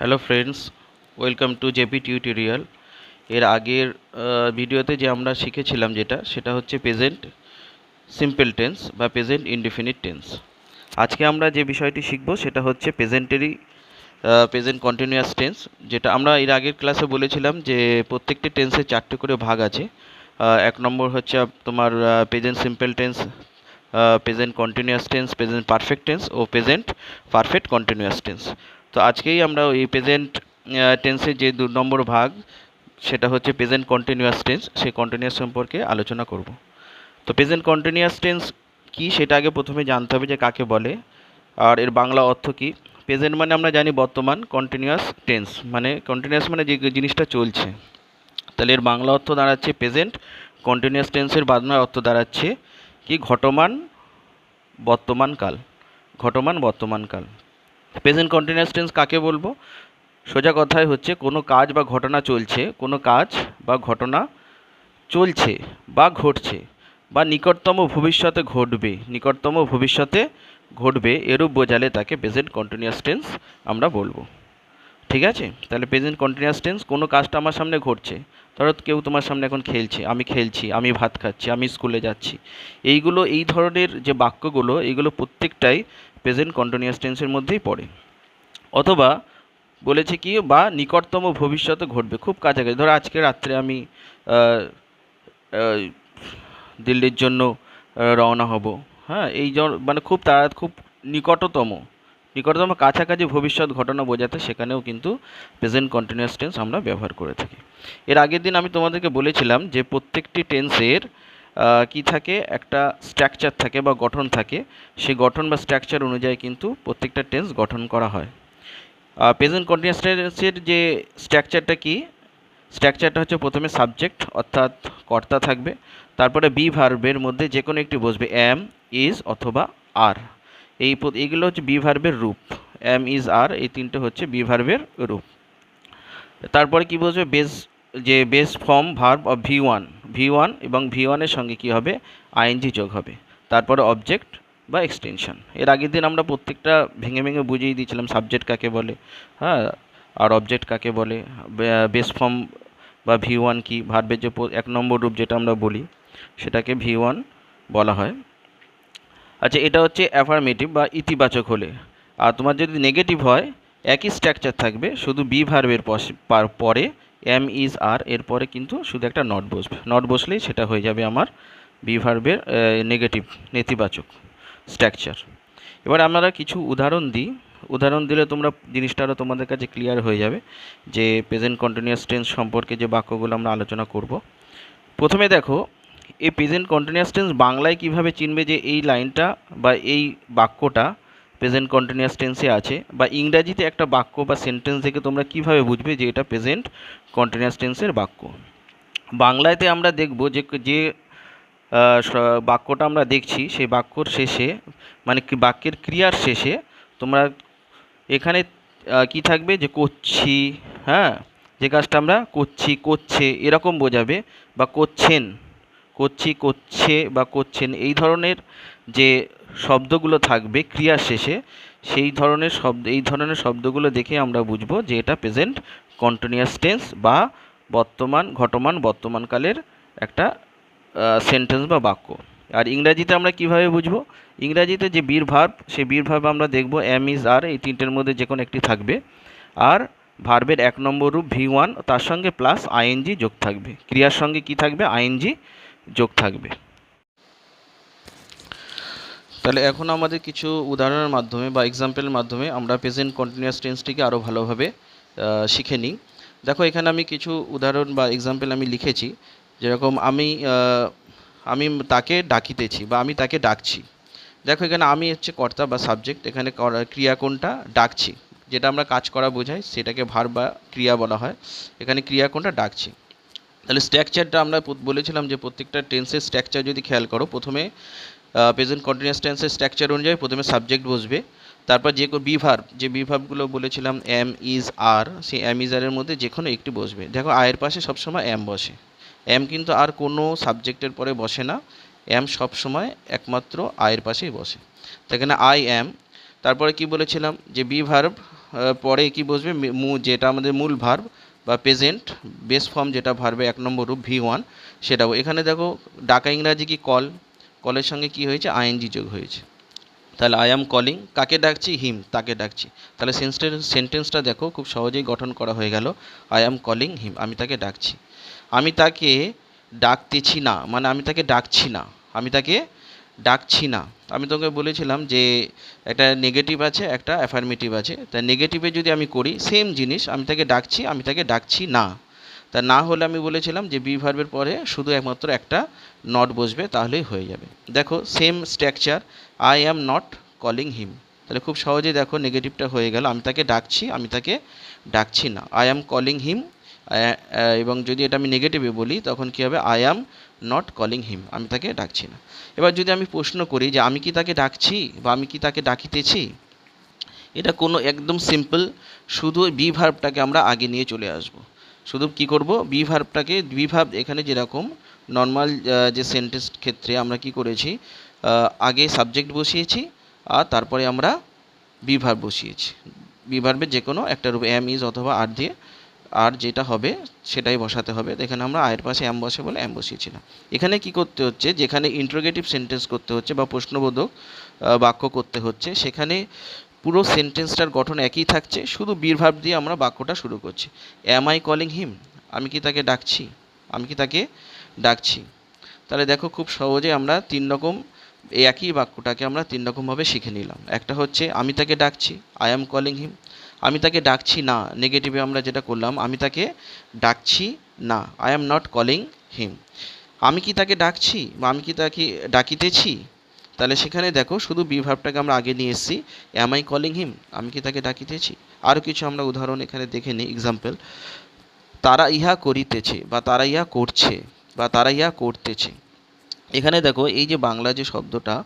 Hello friends, welcome to JP tutorial. এর আগের ভিডিওতে যে আমরা শিখেছিলাম সেটা হচ্ছে প্রেজেন্ট সিম্পল টেন্স বা প্রেজেন্ট ইনডিফিনিট টেন্স। আজকে আমরা যে বিষয়টি শিখব সেটা হচ্ছে প্রেজেন্ট কন্টিনিউয়াস টেন্স। যেটা আমরা এর আগের ক্লাসে বলেছিলাম যে প্রত্যেকটি টেন্সের চারটে করে ভাগ আছে। এক নম্বর হচ্ছে তোমার present simple tense, present continuous tense, present perfect tense ও প্রেজেন্ট পারফেক্ট কন্টিনিউয়াস টেন্স। তো আজকেই আমরা এই প্রেজেন্ট টেন্সের যে 2 নম্বর ভাগ সেটা হচ্ছে প্রেজেন্ট কন্টিনিউয়াস টেন্স, সেই কন্টিনিউয়াস সম্পর্কে আলোচনা করব। তো প্রেজেন্ট কন্টিনিউয়াস টেন্স কি সেটা আগে প্রথমে জানতে হবে যে কাকে বলে আর এর বাংলা অর্থ কী। প্রেজেন্ট মানে আমরা জানি বর্তমান, কন্টিনিউয়াস টেন্স মানে কন্টিনিউয়াস মানে যে জিনিসটা চলছে। তাহলে এর বাংলা অর্থ দাঁড়াচ্ছে প্রেজেন্ট কন্টিনিউয়াস টেন্সের বাংলা অর্থ দাঁড়াচ্ছে কি ঘটমান বর্তমানকাল, ঘটমান বর্তমানকাল। প্রেজেন্ট কন্টিনিউয়াস টেন্স কাকে বলবো? সোজা কথায় হচ্ছে কোনো কাজ বা ঘটনা চলছে, কোনো কাজ বা ঘটনা চলছে বা ঘটছে বা নিকটতম ভবিষ্যতে ঘটবে, নিকটতম ভবিষ্যতে ঘটবে এরূপ বোঝালে তাকে প্রেজেন্ট কন্টিনিউয়াস টেন্স আমরা বলবো। ঠিক আছে? তাহলে প্রেজেন্ট কন্টিনিউয়াস টেন্স কোনো কাজটা আমার সামনে ঘটছে। ধরো কেউ তোমার সামনে এখন খেলছে, আমি খেলছি, আমি ভাত খাচ্ছি, আমি স্কুলে যাচ্ছি। এই ধরনের যে বাক্যগুলো এইগুলো প্রত্যেকটাই প্রেজেন্ট কন্টিনিউয়াস টেন্সের মধ্যেই পড়ে। অথবা বলেছে কি বা নিকটতম ভবিষ্যতে ঘটবে, খুব কাছাকাছি। ধরো আজকে রাত্রে আমি আহ, দিল্লির জন্য রওনা হব। হ্যাঁ, মানে খুব নিকটতম নিকটতম কাছাকাছি ভবিষ্যৎ ঘটনা বোঝাতে সেখানেও কিন্তু প্রেজেন্ট কন্টিনিউয়াস টেন্স আমরা ব্যবহার করে থাকি। এর আগের দিন আমি তোমাদেরকে বলেছিলাম যে প্রত্যেকটি টেন্সের কি থাকে, একটা স্ট্রাকচার থাকে বা গঠন থাকে। সেই গঠন বা স্ট্রাকচার অনুযায়ী কিন্তু প্রত্যেকটা টেন্স গঠন করা হয়। প্রেজেন্ট কন্টিনিউয়াস টেন্সের যে স্ট্রাকচারটা কি, স্ট্রাকচারটা হচ্ছে প্রথমে সাবজেক্ট অর্থাৎ কর্তা থাকবে, তারপরে বি ভার্বের মধ্যে যে কোনো একটি বসবে, এম, ইজ অথবা আর। এইগুলো হচ্ছে বি ভার্বের রূপ। এম, ইজ, আর এই তিনটে হচ্ছে বি ভার্বের রূপ। তারপরে কি বসবে, base form verb of V one এবং ভি ওয়ানের সঙ্গে কি হবে, আইএনজি যোগ হবে। তারপরে অবজেক্ট বা এক্সটেনশন। এর আগের দিন আমরা প্রত্যেকটা ভেঙে ভেঙে বুঝিয়ে দিয়েছিলাম সাবজেক্ট কাকে বলে, হ্যাঁ, আর অবজেক্ট কাকে বলে, বেস ফর্ম বা ভি ওয়ান কি, ভার্বের যে 1 নম্বর রূপ যেটা আমরা বলি সেটাকে ভি ওয়ান বলা হয়। আচ্ছা, এটা হচ্ছে অ্যাফার্মেটিভ বা ইতিবাচক হলে। আর তোমার যদি নেগেটিভ হয় একই স্ট্রাকচার থাকবে, শুধু বি ভার্বের পরে এম, ইজ, আর এর পরে কিন্তু শুধু একটা নট বসবে। নট বসলেই সেটা হয়ে যাবে আমার বি ভার্বের নেগেটিভ, নেতিবাচক স্ট্রাকচার। এবার আমরা কিছু উদাহরণ দিই। উদাহরণ দিলে তোমরা জিনিসটা আরও তোমাদের কাছে ক্লিয়ার হয়ে যাবে যে প্রেজেন্ট কন্টিনিউয়াস টেন্স সম্পর্কে যে বাক্যগুলো আমরা আলোচনা করব। প্রথমে দেখো, এই প্রেজেন্ট কন্টিনিউয়াস টেন্স বাংলায় কিভাবে চিনবে যে এই লাইনটা বা এই বাক্যটা প্রেজেন্ট কন্টিনিউয়াস টেন্সে আছে, বা ইংরাজিতে একটা বাক্য বা সেন্টেন্স দেখে তোমরা কিভাবে বুঝবে যে এটা প্রেজেন্ট কন্টিনিউয়াস টেন্সের বাক্য। বাংলাতে আমরা দেখব যে যে বাক্যটা আমরা দেখছি সেই বাক্যর শেষে, মানে বাক্যের ক্রিয়ার শেষে তোমরা এখানে কি থাকবে, যে করছি, হ্যাঁ, যে কাজটা আমরা করছি, করছে এরকম বোঝাবে, বা করছেন, করছি, করছে বা করছেন, এই ধরনের যে শব্দগুলো থাকবে ক্রিয়ার শেষে, এই ধরনের শব্দগুলো দেখে আমরা বুঝবো যে এটা প্রেজেন্ট কন্টিনিউয়াস টেন্স বা ঘটমান বর্তমানকালের একটা সেন্টেন্স বা বাক্য। আর ইংরাজিতে আমরা কিভাবে বুঝবো? ইংরাজিতে যে বীর ভার্ব, সেই বীর ভার্ব আমরা দেখব এম, ইজ, আর এই তিনটের মধ্যে যে কোনো একটি থাকবে। আর ভার্বের 1 নম্বর রূপ ভি ওয়ান, তার সঙ্গে প্লাস আইএনজি যোগ থাকবে। ক্রিয়ার সঙ্গে কি থাকবে, আইএনজি যোগ থাকবে। তাহলে এখন আমাদের কিছু উদাহরণের মাধ্যমে বা এক্সাম্পলের মাধ্যমে আমরা প্রেজেন্ট কন্টিনিউয়াস টেন্সটিকে আরও ভালোভাবে শিখে নিই। দেখো, এখানে আমি কিছু উদাহরণ বা এক্সাম্পল আমি লিখেছি। যেরকম আমি তাকে ডাকিতেছি বা আমি তাকে ডাকছি। দেখো, এখানে আমি হচ্ছে কর্তা বা সাবজেক্ট, এখানে ক্রিয়া কোনটা, ডাকছি, যেটা আমরা কাজ করা বোঝাই সেটাকে ভার্ব বা ক্রিয়া বলা হয়। এখানে ক্রিয়া কোনটা, ডাকছি। তাহলে স্ট্রাকচারটা আমরা বলেছিলাম যে প্রত্যেকটা টেন্সের স্ট্রাকচার যদি খেয়াল করো, প্রথমে প্রেজেন্ট কন্টিনিউয়াস টেন্সের স্ট্রাকচার অনুযায়ী প্রথমে সাবজেক্ট বসবে, তারপর যে বি ভার্বগুলো বলেছিলাম এম, ইজ, আর, সেই এম, ইজ, আরের মধ্যে যে কোনো একটি বসবে। দেখো, আয়ের পাশে সবসময় এম বসে। এম কিন্তু আর কোনো সাবজেক্টের পরে বসে না, এম সবসময় একমাত্র আয়ের পাশেই বসে। সেখানে আই অ্যাম। তারপরে কি বলেছিলাম, যে বি ভার্ব পরে কি বসবে, যেটা আমাদের মূল ভার্ব বা প্রেজেন্ট বেস ফর্ম যেটা ভার্বে 1 নম্বর রূপ V1 সেটাও। এখানে দেখো ডাকা ইংরাজি কি কল, কলের সঙ্গে কি হয়েছে আইএনজি যোগ হয়েছে। তাহলে আই অ্যাম কলিং, কাকে ডাকছি, হিম, তাকে ডাকছি। তাহলে সেন্টেন্সটা দেখো খুব সহজেই গঠন করা হয়ে গেল। আই অ্যাম কলিং হিম, আমি তাকে ডাকছি। আমি তাকে ডাকতেছি না, মানে আমি তাকে ডাকছি না, আমি তাকে ডাকছি না। আমি তোকে বলেছিলাম যে একটা নেগেটিভ আছে একটা অ্যাফার্মেটিভ আছে। তা নেগেটিভে যদি আমি করি সেম জিনিস, আমি তাকে ডাকছি, আমি তাকে ডাকছি না। তা না হলে আমি বলেছিলাম যে বি ভার্বের পরে শুধু একমাত্র একটা নট বসবে, তাহলেই হয়ে যাবে। দেখো same structure, I am not calling হিম। তাহলে খুব সহজেই দেখো নেগেটিভটা হয়ে গেল, আমি তাকে ডাকছি, আমি তাকে ডাকছি না। আই অ্যাম কলিং হিম, এবং যদি এটা আমি নেগেটিভে বলি তখন কী হবে, আই অ্যাম নট কলিং হিম, আমি তাকে ডাকছি না। এবার যদি আমি প্রশ্ন করি যে আমি কি তাকে ডাকছি বা আমি কি তাকে ডাকিতেছি, এটা কোনো একদম সিম্পল, শুধু বি ভার্বটাকে আমরা আগে নিয়ে চলে আসব। শুধু কি করব, বি ভার্বটাকে, বি ভার্ব এখানে যেরকম নর্মাল যে সেন্টেন্স ক্ষেত্রে আমরা কি করেছি, আগে সাবজেক্ট বসিয়েছি আর তারপরে আমরা বি ভার্ব বসিয়েছি। বি ভার্বের যে কোনো একটা রূপ এম ইজ অথবা আর দিয়ে, আর যেটা হবে সেটাই বসাতে হবে। এখানে আমরা আয়ের পাশে এম বসে বলে এম বসিয়েছিলাম। এখানে কি করতে হচ্ছে, যেখানে ইন্ট্রোগেটিভ সেন্টেন্স করতে হচ্ছে বা প্রশ্নবোধক বাক্য করতে হচ্ছে, সেখানে পুরো সেন্টেন্সটার গঠন একই থাকছে, শুধু বি ভার্ব দিয়ে আমরা বাক্যটা শুরু করছি। অ্যাম আই কলিং হিম, আমি কি তাকে ডাকছি, আমি কি তাকে ডাকছি। তাহলে দেখো খুব সহজে আমরা তিন রকম এই একই বাক্যটাকে আমরা তিন রকমভাবে শিখে নিলাম। একটা হচ্ছে আমি তাকে ডাকছি, আই অ্যাম কলিং হিম। আমি তাকে ডাকছি না, নেগেটিভে আমরা যেটা করলাম, আমি তাকে ডাকছি না, আই অ্যাম নট কলিং হিম। আমি কি তাকে ডাকছি বা আমি কি তাকে ডাকিতেছি, তাহলে সেখানে দেখো শুধু বি ভার্বটাকে আমরা আগে নিয়ে এসেছি, অ্যাম আই কলিং হিম, আমি কি তাকে ডাকিতেছি। আরও কিছু আমরা উদাহরণ এখানে দেখে নিই, এক্সাম্পল, তারা ইহা করিতেছে বা তারা ইহা করছে বা তারা ইহা করতেছে। এখানে দেখো এই যে বাংলা যে শব্দটা,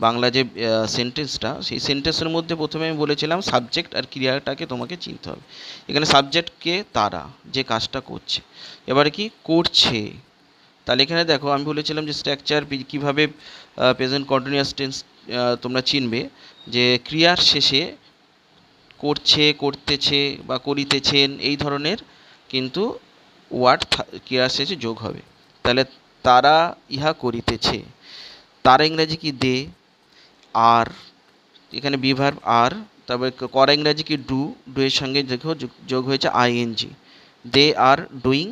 বাংলা যে সেন্টেন্সটা, সেই সেন্টেন্সের মধ্যে প্রথমে আমি বলেছিলাম সাবজেক্ট আর ক্রিয়াটাকে তোমাকে চিনতে হবে। এখানে সাবজেক্টকে তারা, যে কাজটা করছে, এবারে কি করছে। তাহলে এখানে দেখো আমি বলেছিলাম যে স্ট্রাকচার কীভাবে প্রেজেন্ট কন্টিনিউয়াস টেন্স তোমরা চিনবে, যে ক্রিয়ার শেষে করছে, করতেছে বা করিতেছেন এই ধরনের কিন্তু ওয়ার্ড ক্রিয়ার শেষে যোগ হবে। তাহলে তারা ইহা করিতেছে, তারা ইংরাজি কি দে, আর এখানে বি ভার্ব আর, তারপরে করা ইংরাজি কি ডু, ডু এর সঙ্গে দেখো যোগ হয়েছে ING, they are doing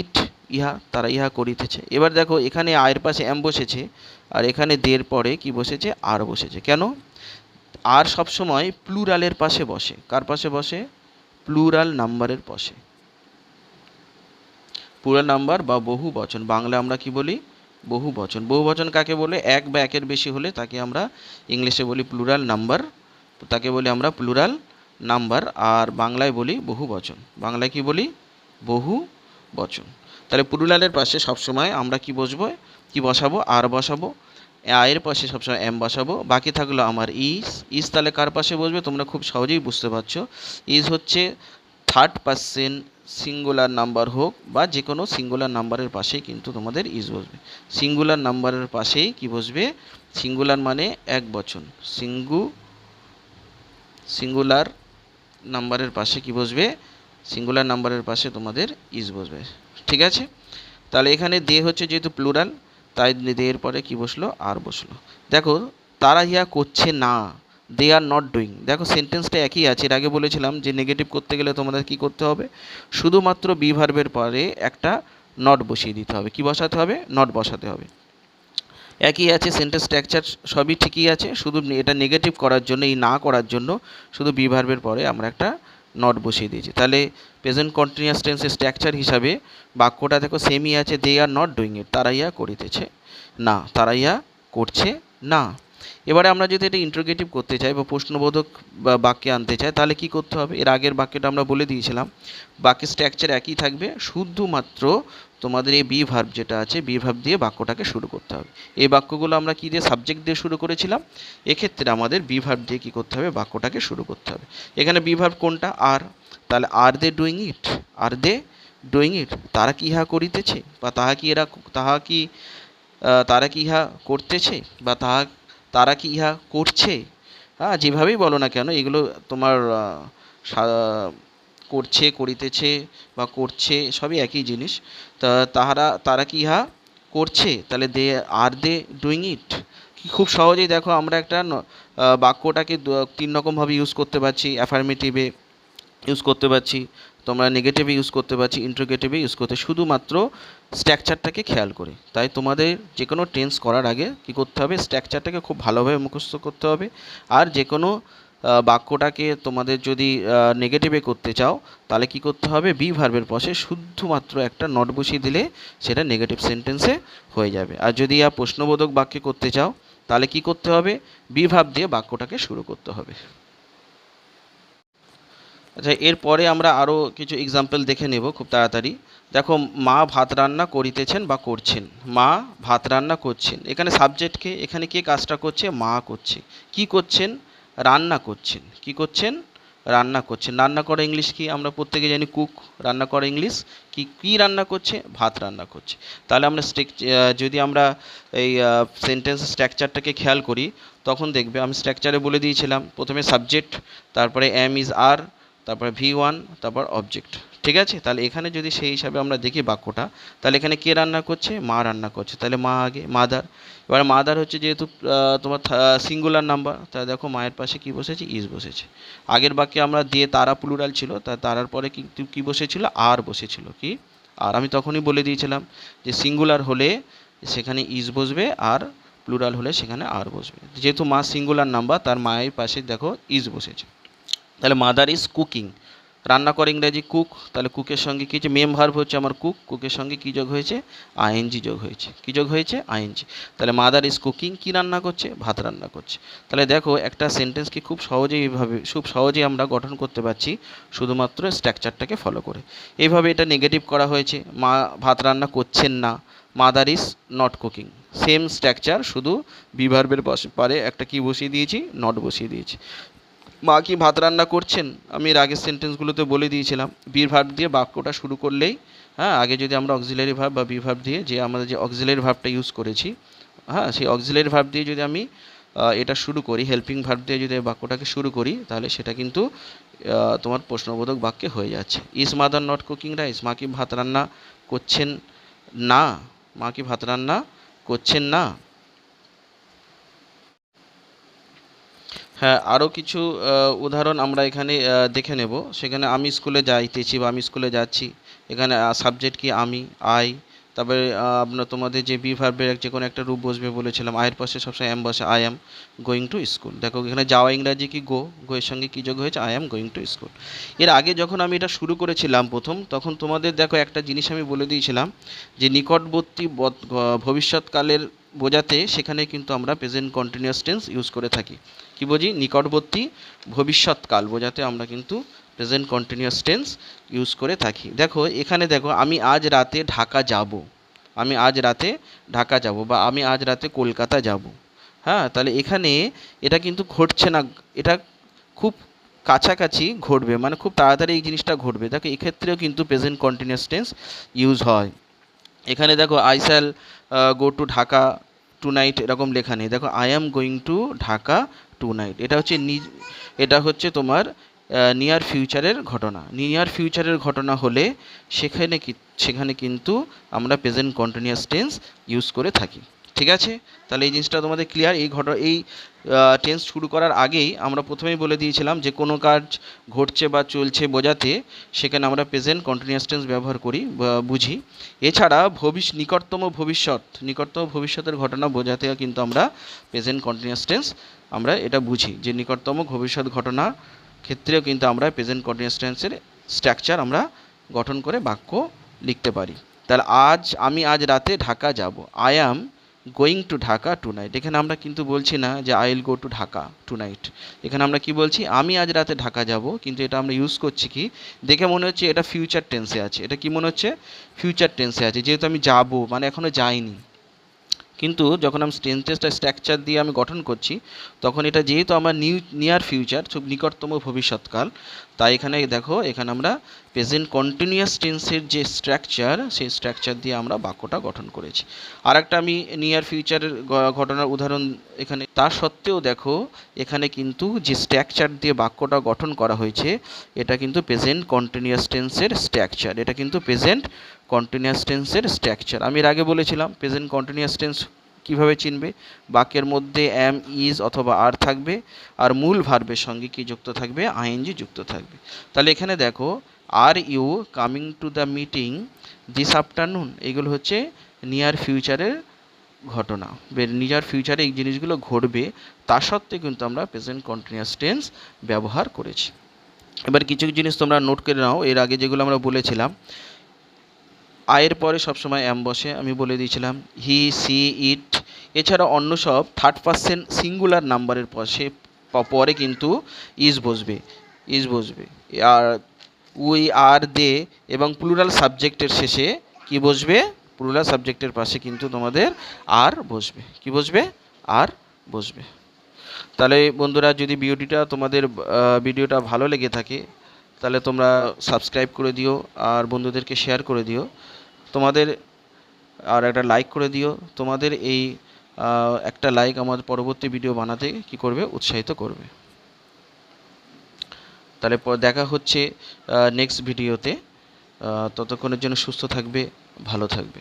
it, ইহা, তারা ইহা করিতেছে। এবার দেখো এখানে আয়ের পাশে এম বসেছে আর এখানে দের পরে কি বসেছে, আর বসেছে। কেন, আর সবসময় প্লুরালের পাশে বসে, কার পাশে বসে, প্লুরাল নাম্বারের পাশে। প্লুরাল নাম্বার বা বহু বচন, বাংলা আমরা কি বলি, বহু বচন। বহু বচন কাকে বলে, এক বা একের বেশি হলে তাকে আমরা ইংলিশে বলি প্লুরাল নাম্বার, তাকে বলি আমরা প্লুরাল নাম্বার, আর বাংলায় বলি বহু বচন। বাংলায় কি বলি, বহু বচন। তাহলে প্লুরালের পাশে সবসময় আমরা কি বসবো, কি বসাবো, আর বসাবো। আয়ের পাশে সবসময় এম বসাবো। বাকি থাকলো আমার ইজ, ইজ তাহলে কার পাশে বসবে, তোমরা খুব সহজেই বুঝতে পারছো। ইজ হচ্ছে থার্ড পার্সন সিঙ্গুলার নাম্বার হোক বা যে কোনো সিঙ্গুলার নাম্বারের পাশেই কিন্তু তোমাদের ইজ বসবে। সিঙ্গুলার নাম্বারের পাশেই কি বসবে, সিঙ্গুলার মানে এক বচন, সিঙ্গুলার নাম্বারের পাশে কি বসবে, সিঙ্গুলার নাম্বারের পাশে তোমাদের ইজ বসবে। ঠিক আছে, তাহলে এখানে দে হচ্ছে যেহেতু প্লুরাল, তাই দে এর পরে কি বসলো, আর বসলো। দেখো তারা ইহা করছে না, দে আর নট ডুইং। দেখো সেন্টেন্সটা একই আছে, এর আগে বলেছিলাম যে নেগেটিভ করতে গেলে তোমাদের কি করতে হবে, শুধুমাত্র বি ভার্বের পরে একটা নট বসিয়ে দিতে হবে। কি বসাতে হবে, নট বসাতে হবে। একই আছে সেন্টেন্স স্ট্রাকচার, সবই ঠিকই আছে, শুধু এটা নেগেটিভ করার জন্য, এই না করার জন্য শুধু বি ভার্বের পরে আমরা একটা নট বসিয়ে দিয়েছি। তাহলে প্রেজেন্ট কন্টিনিউয়াস টেন্সের স্ট্রাকচার হিসাবে বাক্যটা দেখো সেমই আছে, দে আর নট ডুইং ইট, তারা ইয়া করিতেছে না, তারা ইয়া করছে না। এবারে আমরা যদি এটা ইন্টারোগেটিভ করতে চাই বা প্রশ্নবোধক বা বাক্যে আনতে চাই, তাহলে কি করতে হবে, এর আগের বাক্যটা আমরা বলে দিয়েছিলাম, বাক্যের স্ট্রাকচার একই থাকবে, শুধুমাত্র তোমাদের এই বি ভার্ব যেটা আছে, বি ভার্ব দিয়ে বাক্যটাকে শুরু করতে হবে। এই বাক্যগুলো আমরা কি দিয়ে, সাবজেক্ট দিয়ে শুরু করেছিলাম, এক্ষেত্রে আমাদের বি ভার্ব দিয়ে কী করতে হবে, বাক্যটাকে শুরু করতে হবে। এখানে বি ভার্ব কোনটা, আর, তাহলে আর they doing it, R they doing it, তারা কি ইহা করিতেছে বা তারা কি ইহা করতেছে বা তারা কি ইহা করছে। হ্যাঁ, যেভাবেই বলো না কেন, এগুলো তোমার করছে, করিতেছে বা করছে, সবই একই জিনিস। তারা কি করছে, তাহলে দে ডুইং ইট। খুব সহজেই দেখো আমরা একটা বাক্যটাকে 3 রকমভাবে ইউজ করতে পারছি। অ্যাফার্মেটিভে ইউজ করতে পারছি, তোমরা নেগেটিভে ইউজ করতে পারছি, ইন্টারোগেটিভে ইউজ করতে, শুধুমাত্র স্ট্রাকচারটাকে খেয়াল করে। তাই তোমাদের যে কোনো টেন্স করার আগে কী করতে হবে, স্ট্রাকচারটাকে খুব ভালোভাবে মুখস্থ করতে হবে। আর যে কোনো বাক্যটাকে তোমাদের যদি নেগেটিভে করতে চাও, তাহলে কি করতে হবে, বি ভার্বের পাশে শুধুমাত্র একটা নট বসিয়ে দিলে সেটা নেগেটিভ সেন্টেন্সে হয়ে যাবে। আর যদি প্রশ্নবোধক বাক্যে করতে চাও, তাহলে কি করতে হবে, বি ভার্ব দিয়ে বাক্যটাকে শুরু করতে হবে। আচ্ছা, এরপরে আমরা আরও কিছু এক্সাম্পল দেখে নেব খুব তাড়াতাড়ি। দেখো, মা ভাত রান্না করিতেছেন বা করছেন। মা ভাত রান্না করছেন, এখানে সাবজেক্টকে, এখানে কে কাজটা করছে, মা করছে। কি করছেন, রান্না করছেন। কি করছেন, রান্না করছেন। রান্না করা ইংলিশ কি, আমরা প্রত্যেকে জানি কুক। রান্না করা ইংলিশ কি, কি রান্না করছে, ভাত রান্না করছে। তাহলে আমরা যদি আমরা এই সেন্টেন্স স্ট্রাকচারটাকে খেয়াল করি, তখন দেখবে আমি স্ট্রাকচারে বলে দিয়েছিলাম, প্রথমে সাবজেক্ট, তারপরে এম ইজ আর, তারপরে V1, তারপর অবজেক্ট। ঠিক আছে, তাহলে এখানে যদি সেই হিসাবে আমরা দেখি বাক্যটা, তাহলে এখানে কে রান্না করছে, মা রান্না করছে। তাহলে মা আগে, মাদার। এবার মাদার হচ্ছে যেহেতু তোমার সিঙ্গুলার নাম্বার, তাহলে দেখো মায়ের পাশে কি বসেছে, ইজ বসেছে। আগের বাক্যে আমরা দিয়ে তারা প্লুরাল ছিল, তারার পরে কিন্তু কি বসেছিল, আর বসেছিল। কি, আর আমি তখনই বলে দিয়েছিলাম যে সিঙ্গুলার হলে সেখানে ইজ বসবে, আর প্লুরাল হলে সেখানে আর বসবে। যেহেতু মা সিঙ্গুলার নাম্বার, তার মায়ের পাশে দেখো ইজ বসেছে। তাহলে মাদার ইজ কুকিং, রান্না করে ইংরেজি কুক। তাহলে কুকের সঙ্গে কী হচ্ছে, মেম ভার্ব হচ্ছে আমার কুক, কুকের সঙ্গে কী যোগ হয়েছে, আইএনজি যোগ হয়েছে। কী যোগ হয়েছে, আইএনজি। তাহলে মাদার ইজ কুকিং, কী রান্না করছে, ভাত রান্না করছে। তাহলে দেখো একটা সেন্টেন্সকে খুব সহজেই আমরা গঠন করতে পারছি শুধুমাত্র স্ট্রাকচারটাকে ফলো করে। এইভাবে এটা নেগেটিভ করা হয়েছে, মা ভাত রান্না করছেন না, mother is not cooking. Same structure, শুধু বি ভার্বের পারে একটা কি বসিয়ে দিয়েছি, নট বসিয়ে দিয়েছি। মা কি ভাত রান্না করছেন, আমি এর আগের সেন্টেন্সগুলোতে বলে দিয়েছিলাম, বি ভার্ব দিয়ে বাক্যটা শুরু করলেই, আগে যদি আমরা অক্সিলারি ভার্ব বা বি ভার্ব দিয়ে, যে আমাদের যে অক্সিলারি ভার্বটা ইউজ করেছি, সেই অক্সিলারি ভার্ব দিয়ে যদি আমি এটা শুরু করি, হেল্পিং ভার্ব দিয়ে যদি বাক্যটাকে শুরু করি, তাহলে সেটা কিন্তু তোমার প্রশ্নবোধক বাক্যে হয়ে যাচ্ছে। Is mother not cooking rice, মা কি ভাত রান্না করছেন না, মা কি ভাত রান্না করছেন না। হ্যাঁ, আরও কিছু উদাহরণ আমরা এখানে দেখে নেব। সেখানে আমি স্কুলে যাইতেছি বা আমি স্কুলে যাচ্ছি, এখানে সাবজেক্ট কি, আমি, আই। তারপরে আপনার তোমাদের যে বি ভার্বের যে কোনো একটা রূপ বসবে বলেছিলাম, আয়ের পাশে সবসময় এম বসে, I am going to school. দেখো এখানে যাওয়া ইংরাজি কি, গো, গো এর সঙ্গে কী যোগ হয়েছে, I am going to school. এর আগে যখন আমি এটা শুরু করেছিলাম প্রথম, তখন তোমাদের দেখো একটা জিনিস আমি বলে দিয়েছিলাম যে নিকটবর্তী ভবিষ্যৎকালের বোঝাতে সেখানে কিন্তু আমরা প্রেজেন্ট কন্টিনিউয়াস টেন্স ইউজ করে থাকি। কি বুঝি, নিকটবর্তী ভবিষ্যৎকাল বোঝাতে আমরা কিন্তু প্রেজেন্ট কন্টিনিউয়াস টেন্স ইউজ করে থাকি। দেখো এখানে দেখো, আমি আজ রাতে ঢাকা যাব, আমি আজ রাতে ঢাকা যাব, বা আমি আজ রাতে কলকাতা যাব। তাহলে এখানে এটা কিন্তু ঘটছে না, এটা খুব কাছাকাছি ঘটবে, মানে খুব তাড়াতাড়ি এই জিনিসটা ঘটবে। দেখো এক্ষেত্রেও কিন্তু প্রেজেন্ট কন্টিনিউয়াস টেন্স ইউজ হয়। এখানে দেখো I shall go to Dhaka tonight, এরকম লেখা নেই। দেখো I am going to Dhaka tonight, এটা হচ্ছে তোমার নিয়ার ফিউচারের ঘটনা। নিয়ার ফিউচারের ঘটনা হলে সেখানে কিন্তু আমরা প্রেজেন্ট কন্টিনিউয়াস টেন্স ইউজ করে থাকি। ঠিক আছে, তাহলে এই জিনিসটা তোমাদের ক্লিয়ার। এই টেন্স শুরু করার আগেই আমরা প্রথমেই বলে দিয়েছিলাম যে কোনো কাজ ঘটছে বা চলছে বোঝাতে সেখানে আমরা প্রেজেন্ট কন্টিনিউয়াস টেন্স ব্যবহার করি বা বুঝি। এছাড়া নিকটতম ভবিষ্যতের ঘটনা বোঝাতেও কিন্তু আমরা প্রেজেন্ট কন্টিনিউয়াস টেন্স আমরা এটা বুঝি, যে নিকটতম ভবিষ্যৎ ঘটনা ক্ষেত্রেও কিন্তু আমরা প্রেজেন্ট কন্টিনিউয়াস টেন্সের স্ট্রাকচার আমরা গঠন করে বাক্য লিখতে পারি। তাহলে আমি আজ রাতে ঢাকা যাব, I am going to Dhaka tonight. এখানে আমরা কিন্তু বলছি না যে I will go to Dhaka tonight, এখানে আমরা কি বলছি, আমি আজ রাতে ঢাকা যাব, কিন্তু এটা আমরা ইউজ করছি কি, দেখে মনে হচ্ছে এটা ফিউচার টেন্সে আছে। এটা কি মনে হচ্ছে, ফিউচার টেন্সে আছে, যেহেতু আমি যাব মানে এখনও যাইনি। কিন্তু যখন আমি টেন্সেসটা স্ট্রাকচার দিয়ে আমি গঠন করছি, তখন এটা যেহেতু আমার নিয়ার ফিউচার, খুব নিকটতম ভবিষ্যৎকাল, তাই এখানে দেখো এখানে আমরা প্রেজেন্ট কন্টিনিউয়াস টেন্সের যে স্ট্রাকচার, সেই স্ট্রাকচার দিয়ে আমরা বাক্যটা গঠন করেছি। আর একটা আমি নিয়ার ফিউচারের ঘটনার উদাহরণ এখানে, তা সত্ত্বেও দেখো এখানে কিন্তু যে স্ট্রাকচার দিয়ে বাক্যটা গঠন করা হয়েছে, এটা কিন্তু প্রেজেন্ট কন্টিনিউয়াস টেন্সের স্ট্রাকচার। এটা কিন্তু প্রেজেন্ট কন্টিনিউয়াস টেন্সের স্ট্রাকচার। আমি এর আগে বলেছিলাম প্রেজেন্ট কন্টিনিউয়াস টেন্স কীভাবে চিনবে, বাক্যের মধ্যে অ্যাম, ইজ অথবা আর থাকবে, আর মূল ভার্বের সঙ্গে কি যুক্ত থাকবে, আইএনজি যুক্ত থাকবে। তাহলে এখানে দেখো are you coming to the meeting this afternoon, এগুলো হচ্ছে নিয়ার ফিউচারের ঘটনা, নিয়ার ফিউচারে এই জিনিসগুলো ঘটবে, তা সত্ত্বেও কিন্তু আমরা প্রেজেন্ট কন্টিনিউয়াস টেন্স ব্যবহার করেছি। এবার কিছু জিনিস তোমরা নোট করে নাও, এর আগে যেগুলো আমরা বলেছিলাম, আয়ের পরে সবসময় অ্যাম বসে, আমি বলে দিয়েছিলাম। হি, সি, ইট, এছাড়া অন্য সব থার্ড পার্সন সিঙ্গুলার নাম্বারের পরে কিন্তু ইজ বসবে, ইজ বসবে। আর উই, আর, দে এবং প্লুরাল সাবজেক্টের শেষে কি বসবে, প্লুরাল সাবজেক্টের পাশে কিন্তু তোমাদের আর বসবে, কি বসবে, আর বসবে। তাহলে বন্ধুরা, যদি ভিডিওটা ভালো লেগে থাকে, তাহলে তোমরা সাবস্ক্রাইব করে দিও আর বন্ধুদেরকে শেয়ার করে দিও, তোমাদের আর একটা লাইক করে দিও। তোমাদের এই একটা লাইক আমার পরবর্তী ভিডিও বানাতে কি করবে, উৎসাহিত করবে। তাহলে দেখা হচ্ছে নেক্সট ভিডিওতে। ততক্ষণের জন্য সুস্থ থাকবে, ভালো থাকবে।